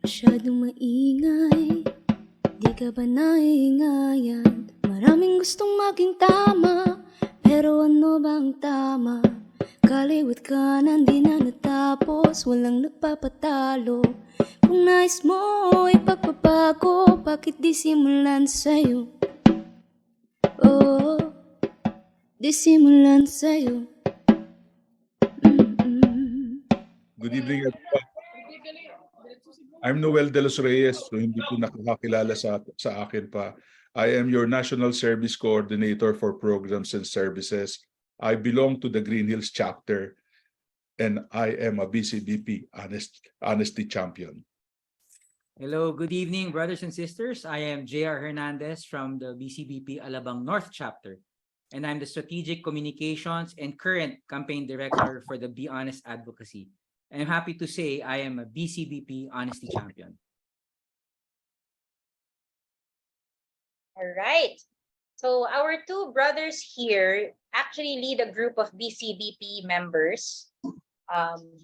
Masyadong maingay, di ka ba naiingayan? Maraming gustong maging tama, pero ano bang tama? Kaliwat ka na di na natapos, walang nagpapatalo. Kung nais mo ipagpapago, bakit di simulan sa'yo? Oh, di simulan sa'yo. Good evening, everyone. I'm Noel De Los Reyes, so hindi po nakakakilala sa akin pa. I am your National Service Coordinator for Programs and Services. I belong to the Green Hills chapter, and I am a BCBP Honesty Champion. Hello, good evening, brothers and sisters. I am J.R. Hernandez from the BCBP Alabang North chapter, and I'm the Strategic Communications and current Campaign Director for the Be Honest Advocacy. And I'm happy to say I am a BCBP Honesty Champion. All right. So our two brothers here actually lead a group of BCBP members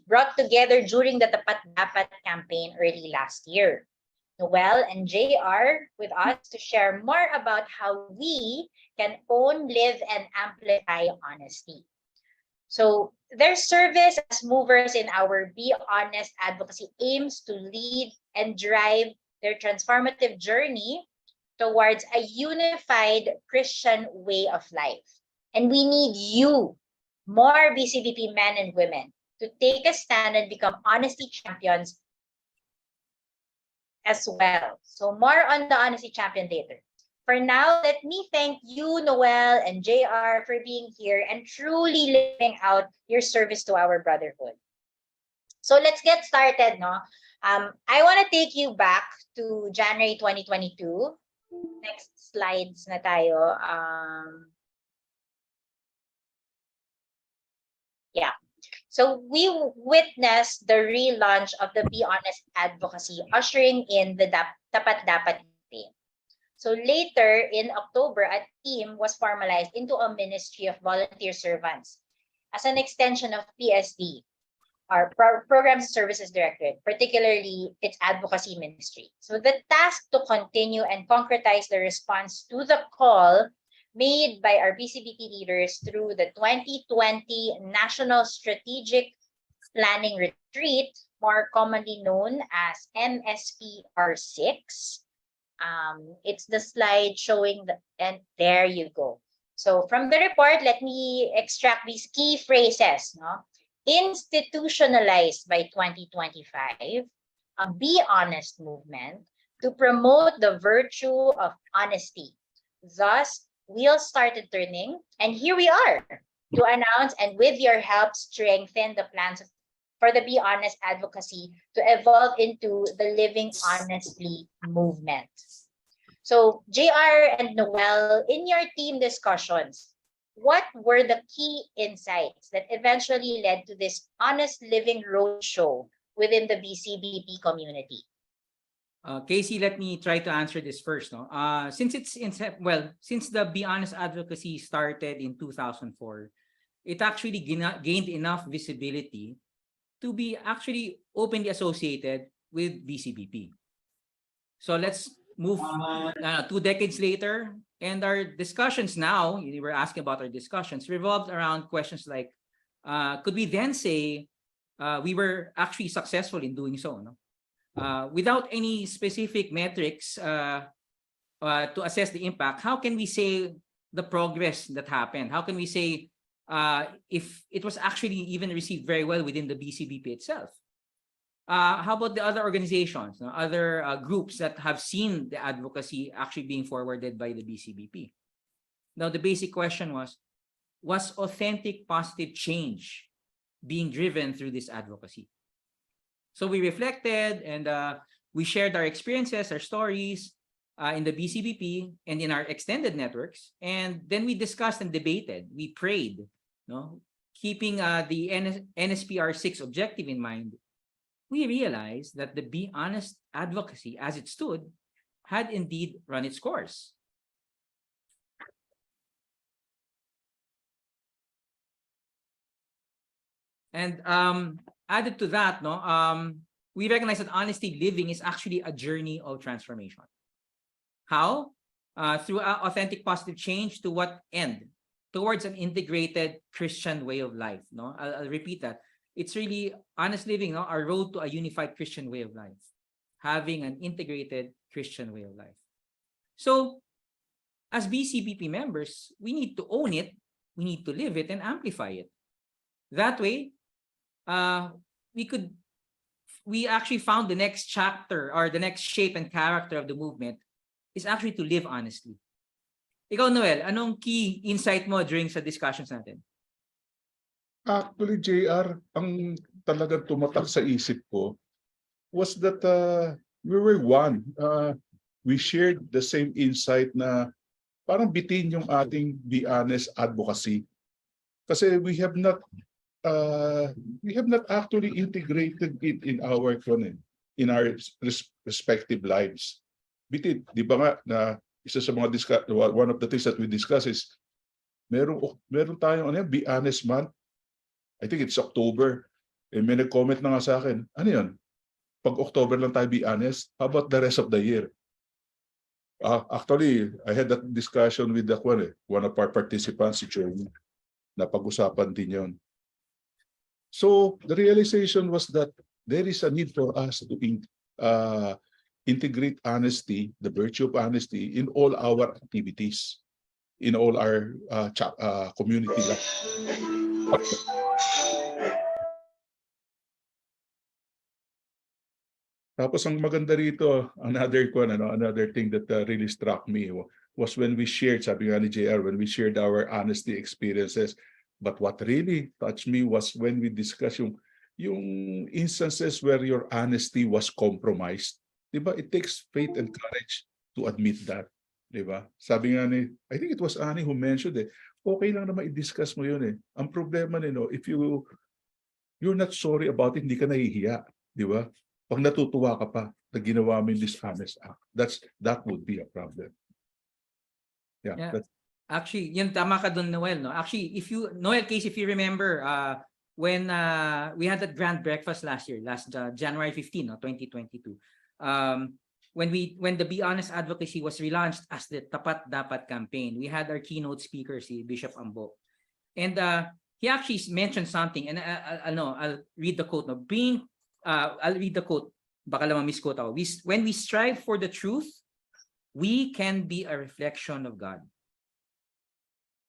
brought together during the Tapat Dapat campaign early last year. Noel and JR with us to share more about how we can own, live, and amplify honesty. So their service as movers in our Be Honest advocacy aims to lead and drive their transformative journey towards a unified Christian way of life. And we need you, more BCBP men and women, to take a stand and become honesty champions as well. So more on the honesty champion later. For now, let me thank you, Noel and JR, for being here and truly living out your service to our brotherhood. So let's get started, no? I want to take you back to January 2022. Next slides na tayo. Yeah. So we witnessed the relaunch of the Be Honest advocacy, ushering in the Tapat Dapat campaign. So later in October, a team was formalized into a ministry of volunteer servants as an extension of PSD, our Programs and Services Directorate, particularly its advocacy ministry. So the task to continue and concretize the response to the call made by our BCBP leaders through the 2020 National Strategic Planning Retreat, more commonly known as MSPR6. It's the slide showing and there you go. So from the report, let me extract these key phrases. No? Institutionalized by 2025, a Be Honest movement to promote the virtue of honesty. Thus, wheels started turning, and here we are to announce and with your help strengthen the plans for the Be Honest advocacy to evolve into the Living Honestly movement. So, JR and Noel, in your team discussions, what were the key insights that eventually led to this Honest Living Roadshow within the BCBP community? Casey, let me try to answer this first. No? Since the Be Honest advocacy started in 2004, it actually gained enough visibility to be actually openly associated with BCBP. So let's move 2 decades later, and our discussions now, you were asking about our discussions, revolved around questions like, could we then say we were actually successful in doing so? No? Without any specific metrics to assess the impact, how can we say the progress that happened? How can we say if it was actually even received very well within the BCBP itself? How about the other organizations, no? Other groups that have seen the advocacy actually being forwarded by the BCBP? Now, the basic question was authentic positive change being driven through this advocacy? So we reflected and we shared our experiences, our stories in the BCBP and in our extended networks. And then we discussed and debated. We prayed, no? Keeping the NSPR6 objective in mind. We realized that the Be Honest advocacy as it stood had indeed run its course. And added to that, no, we recognize that honesty living is actually a journey of transformation. How? Through authentic positive change to what end? Towards an integrated Christian way of life. No, I'll repeat that. It's really honest living, no, our road to a unified Christian way of life, having an integrated Christian way of life. So, as BCBP members, we need to own it, we need to live it, and amplify it. That way, we actually found the next chapter or the next shape and character of the movement is actually to live honestly. Ikaw, Noel, anong key insight mo during sa discussions natin? Actually, JR, ang talagang tumatak sa isip ko was that we were one. We shared the same insight na parang bitin yung ating Be Honest advocacy. Kasi we have not actually integrated it in our respective lives. Bitin, di ba nga na isa sa mga one of the things that we discuss is meron tayong Be Honest month. I think it's October. May nag-comment na nga sa akin, ano yun? Pag October lang tayo be honest, how about the rest of the year? Actually, I had that discussion with one of our participants, si Jeremy, na pag-usapan din yun. So, the realization was that there is a need for us to integrate honesty, the virtue of honesty, in all our activities, in all our community life. Tapos ang maganda rito, another thing that really struck me was when we shared, sabi nga ni JR, when we shared our honesty experiences. But what really touched me was when we discussed yung instances where your honesty was compromised. Diba? It takes faith and courage to admit that. Diba? Sabi nga ni, I think it was Annie who mentioned okay lang naman i-discuss mo yun . Ang problema if you're not sorry about it, hindi ka nahihiya. Diba? Pag natutuwa ka pa na ginawa mo yung dishonest act, that would be a problem. Yeah. Actually, yun tama ka doon, Noel. No? Actually, Noel, case if you remember, when we had that grand breakfast last January 15, 2022, when the Be Honest Advocacy was relaunched as the Tapat Dapat campaign, we had our keynote speaker, si Bishop Ambo, and he actually mentioned something, and I'll read the quote. No, I'll read the quote. Baka lang misquote ako. When we strive for the truth, we can be a reflection of God.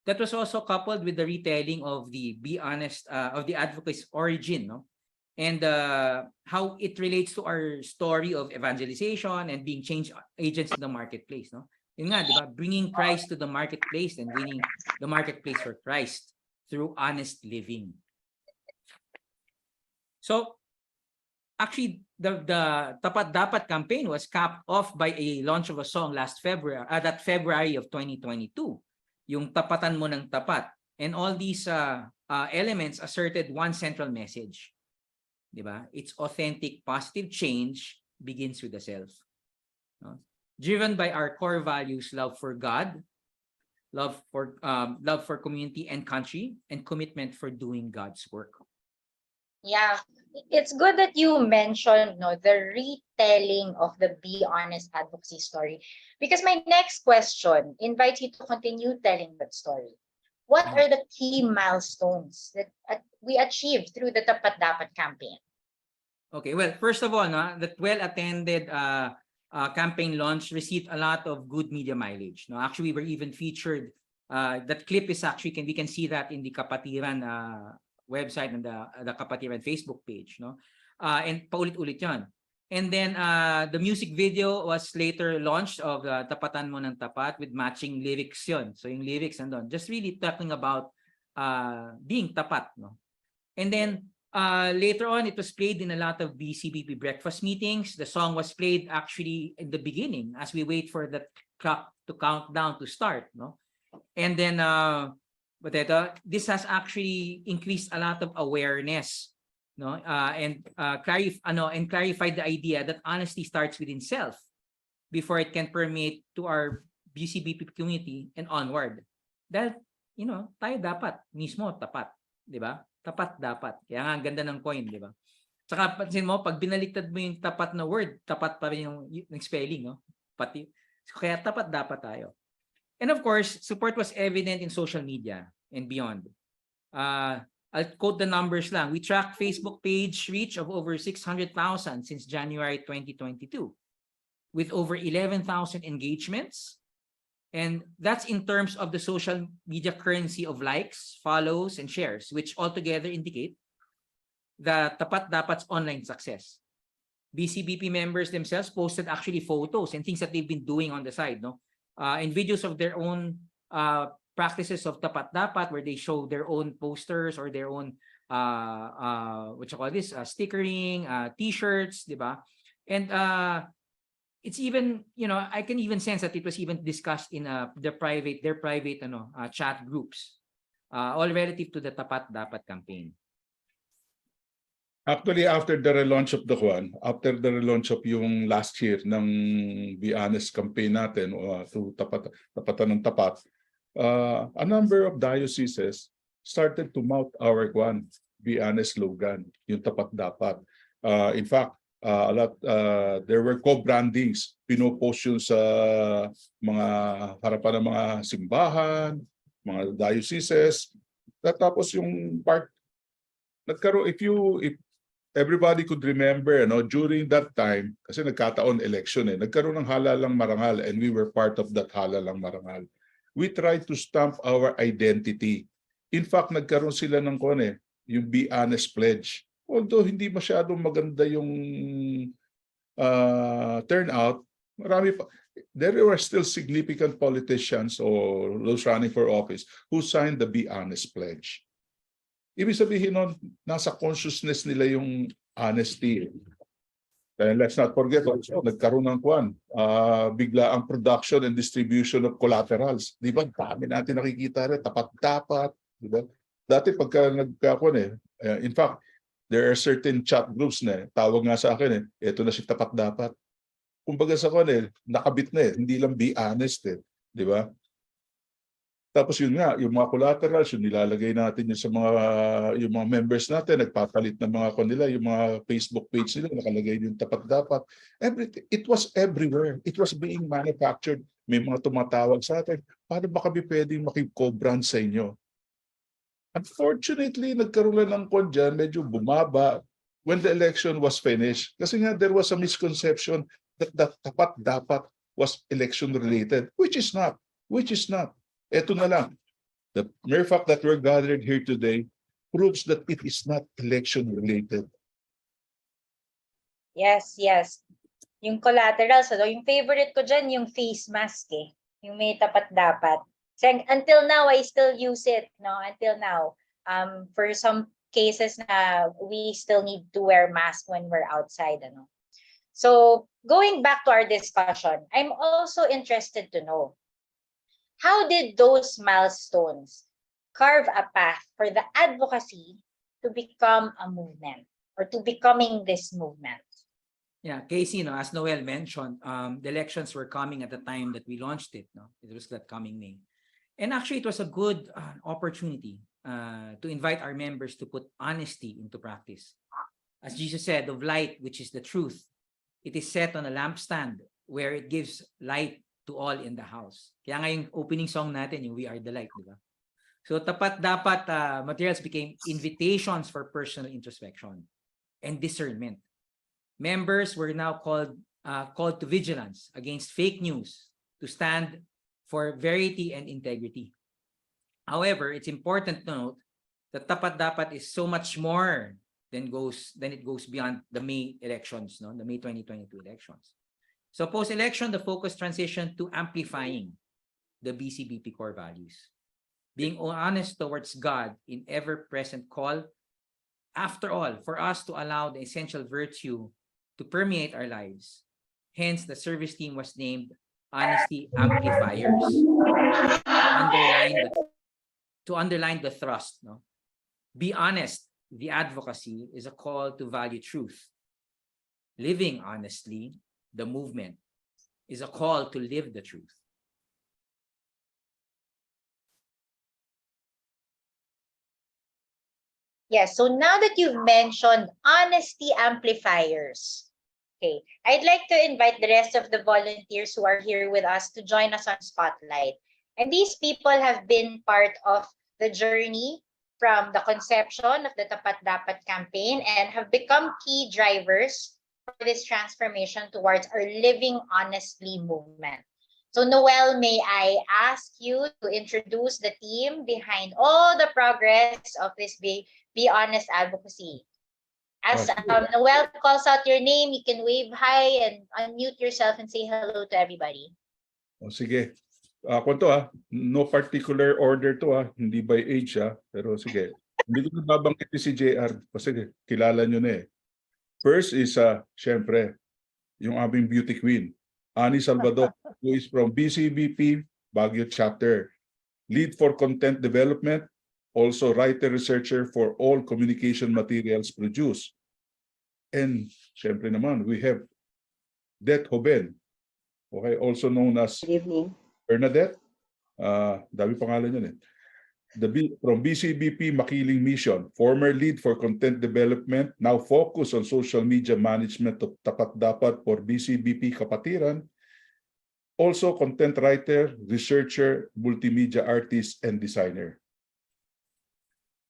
That was also coupled with the retelling of the Be Honest of the advocacy's origin, no, and how it relates to our story of evangelization and being change agents in the marketplace, no. Yun nga, di ba? Bringing Christ to the marketplace and winning the marketplace for Christ through honest living. So, actually, the Tapat Dapat campaign was capped off by a launch of a song that February of 2022, yung Tapatan Mo ng Tapat. And all these elements asserted one central message. Diba? It's authentic, positive change begins with the self. No? Driven by our core values, love for God, love for community and country, and commitment for doing God's work. Yeah, it's good that you mentioned the retelling of the Be Honest advocacy story, because my next question invites you to continue telling that story. What are the key milestones that we achieved through the Tapat Dapat campaign? Okay, well, first of all, that well-attended campaign launch received a lot of good media mileage. No, actually, we were even featured. That clip is actually we can see that in the Kapatiran website and the Kapatiran Facebook page, no, and paulit-ulit yan. And then the music video was later launched of Tapatan Mo ng Tapat with matching lyrics yun. So yung lyrics nandun, just really talking about being tapat, no. And then later on, it was played in a lot of BCBP breakfast meetings. The song was played actually in the beginning as we wait for the clock to count down to start, no. And then this has actually increased a lot of awareness, no, and clarified the idea that honesty starts within self before it can permeate to our BCBP community and onward. Dahil, tayo dapat mismo tapat, di ba? Tapat dapat. Kaya nga ang ganda ng coin, di ba? Saka pansin mo, pag binaliktad mo yung tapat na word, tapat pa rin yung spelling, no? Pati. Kaya tapat dapat tayo. And of course, support was evident in social media and beyond. I'll quote the numbers lang. We track Facebook page reach of over 600,000 since January 2022 with over 11,000 engagements. And that's in terms of the social media currency of likes, follows, and shares, which altogether indicate the tapat dapat's online success. BCBP members themselves posted actually photos and things that they've been doing on the side, no? And videos of their own practices of tapat dapat, where they show their own posters or their own what you call this, stickering, t-shirts, di ba? And it's even, you know, I can even sense that it was even discussed in their private chat groups, all relative to the tapat dapat campaign. Actually, after the relaunch of the after the relaunch of yung last year ng Be Honest campaign natin, to tapatan ng tapat, a number of dioceses started to mount our Be Honest slogan, yung tapat dapat. In fact, there were co-brandings, pinopost yun sa mga harapan ng mga simbahan, mga dioceses. Tapos yung part, nagkaroon, if everybody could remember, during that time, kasi nagkataon election nagkaroon ng halalang marangal, and we were part of that halalang marangal. We tried to stamp our identity. In fact, nagkaroon sila ng yung Be Honest pledge. Although hindi masyadong maganda yung turnout, there were still significant politicians or those running for office who signed the Be Honest pledge. Ibig sabihin nun, nasa consciousness nila yung honesty. And let's not forget also, nagkaroon ng bigla ang production and distribution of collaterals. Di ba? Dami natin nakikita rin, tapat-dapat. Di ba? Dati pagka in fact, there are certain chat groups tawag nga sa akin eto na si tapat-dapat. Kumbaga sa nakabit na hindi lang Be Honest Di ba? Tapos yun nga, yung mga collaterals, yung nilalagay natin yung sa yung mga members natin, nagpapalit ng mga kanila, yung mga Facebook page nila, nakalagay yung tapat dapat. Everything, it was everywhere. It was being manufactured. May mga tumatawag sa atin, paano ba kami pwedeng makiko-brand sa inyo? Unfortunately, nagkaroon lang ng dyan, medyo bumaba when the election was finished. Kasi nga, there was a misconception that the tapat dapat was election-related, which is not. Ito na lang. The mere fact that we're gathered here today proves that it is not election-related. Yes. Yung collaterals, yung favorite ko dyan, yung face mask yung may tapat dapat. So, until now, I still use it, until now. For some cases na we still need to wear mask when we're outside, So, going back to our discussion, I'm also interested to know, how did those milestones carve a path for the advocacy to become a movement or to becoming this movement? Yeah, Casey, as Noel mentioned, the elections were coming at the time that we launched it. It was that coming May. And actually, it was a good opportunity to invite our members to put honesty into practice. As Jesus said, of light, which is the truth, it is set on a lampstand where it gives light to all in the house. Kaya nga yung opening song natin, yung We Are the Light, di ba? So tapat dapat materials became invitations for personal introspection and discernment. Members were now called to vigilance against fake news, to stand for verity and integrity. However, it's important to note that tapat dapat is so much more than it goes beyond the May elections, the May 2022 elections. So post-election, the focus transitioned to amplifying the BCBP core values. Being honest towards God in ever-present call, after all, for us to allow the essential virtue to permeate our lives. Hence, the service team was named Honesty Amplifiers. To underline the thrust. Be honest, the advocacy is a call to value truth. Living honestly, the movement, is a call to live the truth. Yes, so now that you've mentioned honesty amplifiers, okay, I'd like to invite the rest of the volunteers who are here with us to join us on Spotlight. And these people have been part of the journey from the conception of the Tapat Dapat campaign and have become key drivers for this transformation towards our Living Honestly movement. So Noel, may I ask you to introduce the team behind all the progress of this Be Honest Advocacy? As Noel calls out your name, you can wave hi and unmute yourself and say hello to everybody. O sige. Ako to no particular order to hindi by age pero sige. Hindi ko nababanggit si JR kasi kilala nyo na eh. First is syempre yung aming beauty queen, Annie Salvador, who is from BCBP Baguio chapter. Lead for content development, also writer-researcher for all communication materials produced. And syempre naman, we have Det Hoben, okay, also known as Good evening. Bernadette. Dami pangalan yun eh. From BCBP Makiling Mission, former lead for content development, now focus on social media management of Tapat Dapat for BCBP Kapatiran. Also content writer, researcher, multimedia artist, and designer.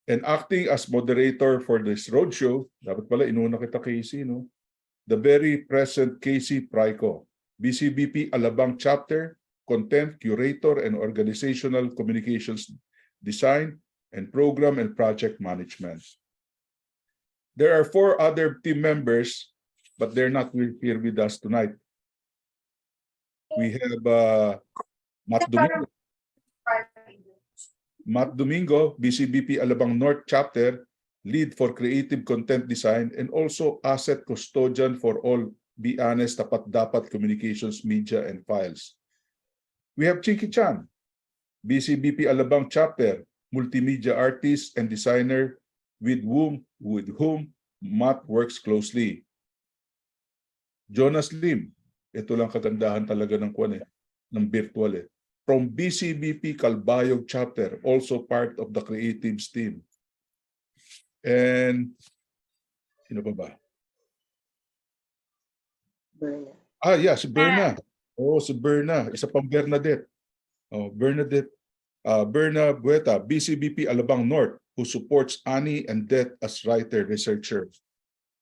And acting as moderator for this roadshow, dapat pala inuna kita Casey, no? The very present Casey Prico, BCBP Alabang Chapter, Content Curator and Organizational Communications Design and Program and Project Management. There are 4 other team members, but they're not here with us tonight. We have Matt Domingo, BCBP Alabang North Chapter, lead for creative content design and also asset custodian for all Be Honest Tapat Dapat communications, media, and files. We have Chinky Chan, BCBP Alabang Chapter, multimedia artist and designer with whom Matt works closely. Jonas Lim, ito lang kagandahan talaga ng ng virtual eh. From BCBP Calbayog Chapter, also part of the creatives team. And sino ba? Berna. Si Berna. Si Berna. Isa pang Bernadette. Bernadette. Berna Bueta, BCBP Alabang North, who supports Annie and Det as writer-researcher.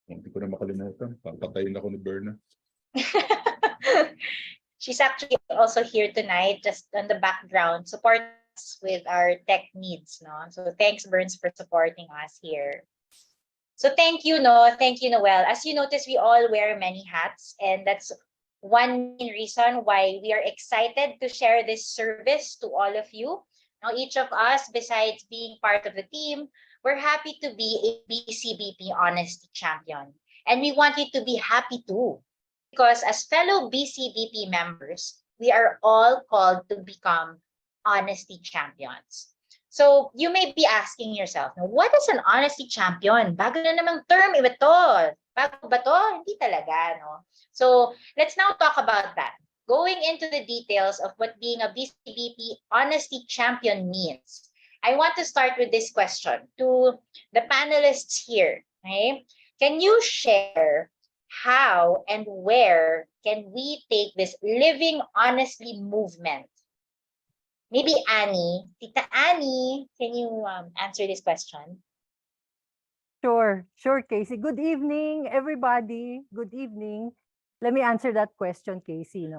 Hindi ko na makalimutan. Papatayin ako ni Berna. She's actually also here tonight, just on the background, support us with our tech needs. No? So thanks, Burns, for supporting us here. So thank you, Noel. As you notice, we all wear many hats, and that's one main reason why we are excited to share this service to all of you. Now, each of us, besides being part of the team, we're happy to be a BCBP Honesty Champion. And we want you to be happy too. Because as fellow BCBP members, we are all called to become honesty champions. So you may be asking yourself, what is an honesty champion? Bago na namang term, iba to. Bago ba to? Hindi talaga, no? So let's now talk about that. Going into the details of what being a BCBP honesty champion means, I want to start with this question to the panelists here. Okay? Can you share how and where can we take this Living Honestly movement? Maybe Annie, Tita Annie, can you answer this question? Sure, Casey. Good evening, everybody. Good evening. Let me answer that question, Casey.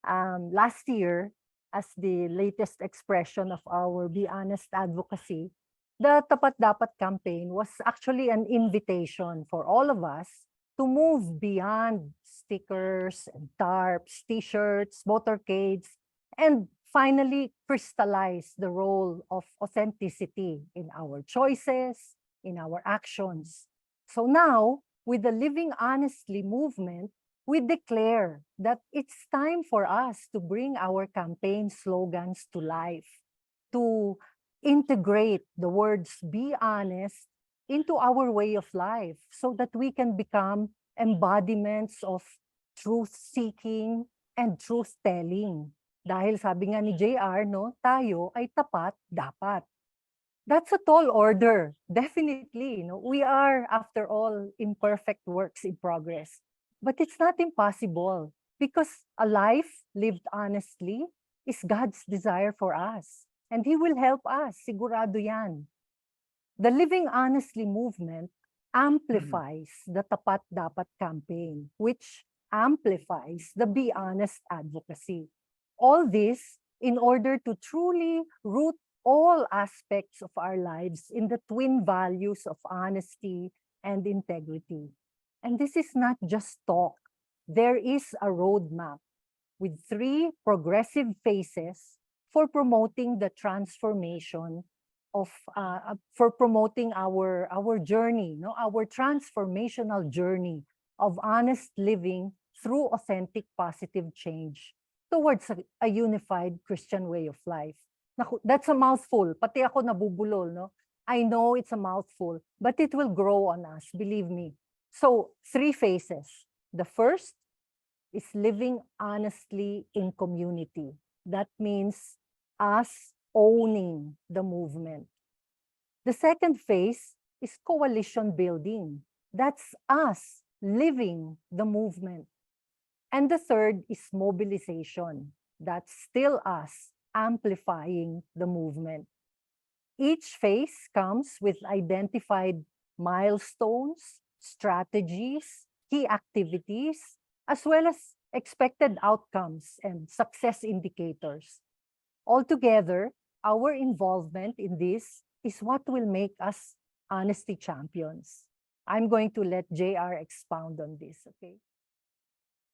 Last year, as the latest expression of our Be Honest Advocacy, the Tapat Dapat campaign was actually an invitation for all of us to move beyond stickers and tarps, t-shirts, motorcades, and finally crystallize the role of authenticity in our choices, in our actions. So now, with the Living Honestly movement, we declare that it's time for us to bring our campaign slogans to life, to integrate the words "be honest" into our way of life so that we can become embodiments of truth-seeking and truth-telling. Dahil sabi nga ni JR, tayo ay tapat dapat. That's a tall order, definitely. We are, after all, imperfect works in progress. But it's not impossible because a life lived honestly is God's desire for us. And He will help us, sigurado yan. The Living Honestly movement amplifies the Tapat Dapat campaign, which amplifies the Be Honest advocacy. All this in order to truly root all aspects of our lives in the twin values of honesty and integrity. And this is not just talk. There is a roadmap with 3 progressive phases for promoting the transformation of, for promoting our journey, our transformational journey of honest living through authentic positive change towards a unified Christian way of life. That's a mouthful. Pati ako nabubulol, no? I know it's a mouthful, but it will grow on us, believe me. So, 3 phases. The first is living honestly in community. That means us owning the movement. The second phase is coalition building. That's us living the movement. And the third is mobilization. That's still us amplifying the movement. Each phase comes with identified milestones, strategies, key activities, as well as expected outcomes and success indicators. Altogether, our involvement in this is what will make us honesty champions. I'm going to let JR expound on this, okay?